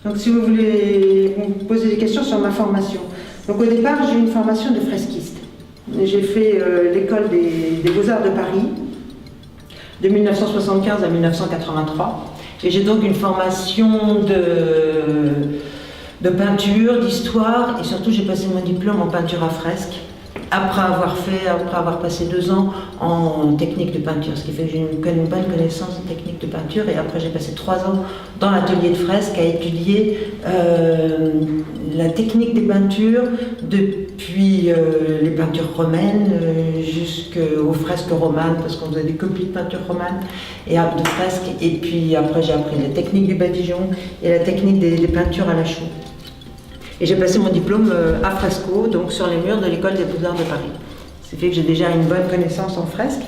Donc si vous voulez me poser des questions sur ma formation. Donc au départ, j'ai eu une formation de fresquiste. J'ai fait l'école des Beaux-Arts de Paris, de 1975 à 1983. Et j'ai donc une formation de peinture, d'histoire, et surtout j'ai passé mon diplôme en peinture à fresque, après avoir passé 2 ans en technique de peinture, ce qui fait que j'ai une bonne connaissance de technique de peinture, et après j'ai passé 3 ans dans l'atelier de fresque à étudier la technique des peintures depuis les peintures romaines jusqu'aux fresques romanes, parce qu'on faisait des copies de peintures romanes et de fresques, et puis après j'ai appris la technique du badigeon et la technique des peintures à la chaux. Et j'ai passé mon diplôme à fresco, donc sur les murs de l'école des Beaux-Arts de Paris. Ce qui fait que j'ai déjà une bonne connaissance en fresque.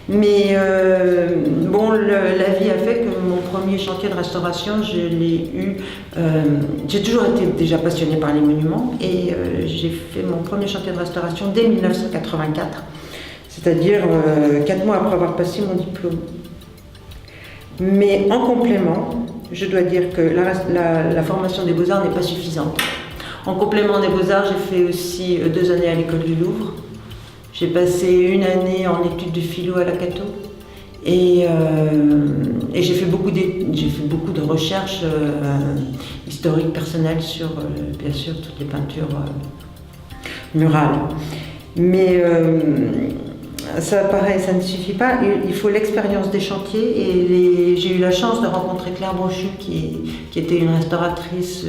Mais bon, la vie a fait que mon premier chantier de restauration, je l'ai eu... j'ai toujours été déjà passionnée par les monuments, et j'ai fait mon premier chantier de restauration dès 1984, c'est-à-dire 4 mois après avoir passé mon diplôme. Mais en complément, je dois dire que la formation des Beaux-Arts n'est pas suffisante. En complément des Beaux-Arts, j'ai fait aussi 2 années à l'école du Louvre. J'ai passé 1 année en études de philo à la Cato. Et j'ai fait beaucoup de recherches historiques personnelles sur, bien sûr, toutes les peintures murales. Mais ça, pareil, ça ne suffit pas. Il faut l'expérience des chantiers. Et j'ai eu la chance de rencontrer Claire Brochu, qui était une restauratrice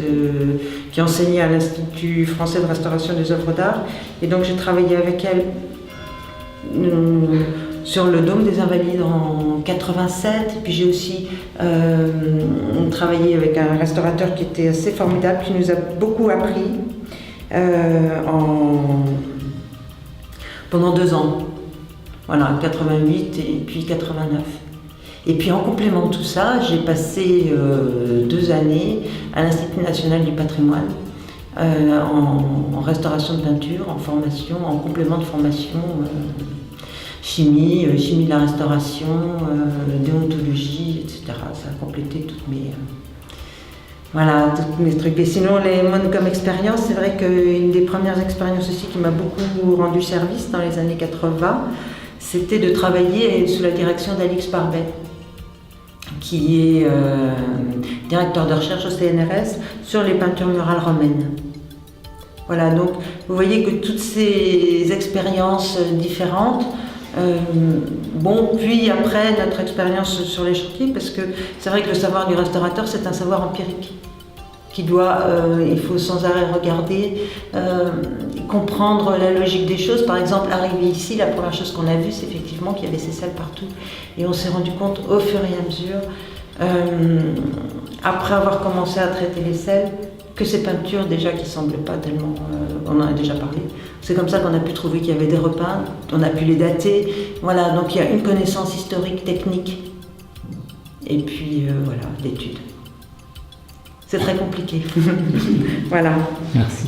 qui enseignait à l'Institut français de restauration des œuvres d'art. Et donc j'ai travaillé avec elle sur le Dôme des Invalides en 87. Et puis j'ai aussi travaillé avec un restaurateur qui était assez formidable, qui nous a beaucoup appris pendant 2 ans. Voilà, 88 et puis 89. Et puis en complément de tout ça, j'ai passé 2 années à l'Institut national du patrimoine, en restauration de peinture, en formation, en complément de formation, chimie de la restauration, déontologie, etc. Ça a complété toutes mes trucs. Et sinon, comme expérience, c'est vrai qu'une des premières expériences aussi qui m'a beaucoup rendu service dans les années 80, c'était de travailler sous la direction d'Alix Barbet, qui est directeur de recherche au CNRS sur les peintures murales romaines. Voilà, donc vous voyez que toutes ces expériences différentes, puis après notre expérience sur les chantiers, parce que c'est vrai que le savoir du restaurateur, c'est un savoir empirique. Il faut sans arrêt regarder, comprendre la logique des choses. Par exemple, arrivé ici, la première chose qu'on a vue, c'est effectivement qu'il y avait ces selles partout. Et on s'est rendu compte au fur et à mesure, après avoir commencé à traiter les selles, que ces peintures déjà qui ne semblaient pas tellement... on en a déjà parlé. C'est comme ça qu'on a pu trouver qu'il y avait des repeints, on a pu les dater. Voilà, donc il y a une connaissance historique, technique, et puis voilà, d'études. C'est très compliqué. Voilà. Merci.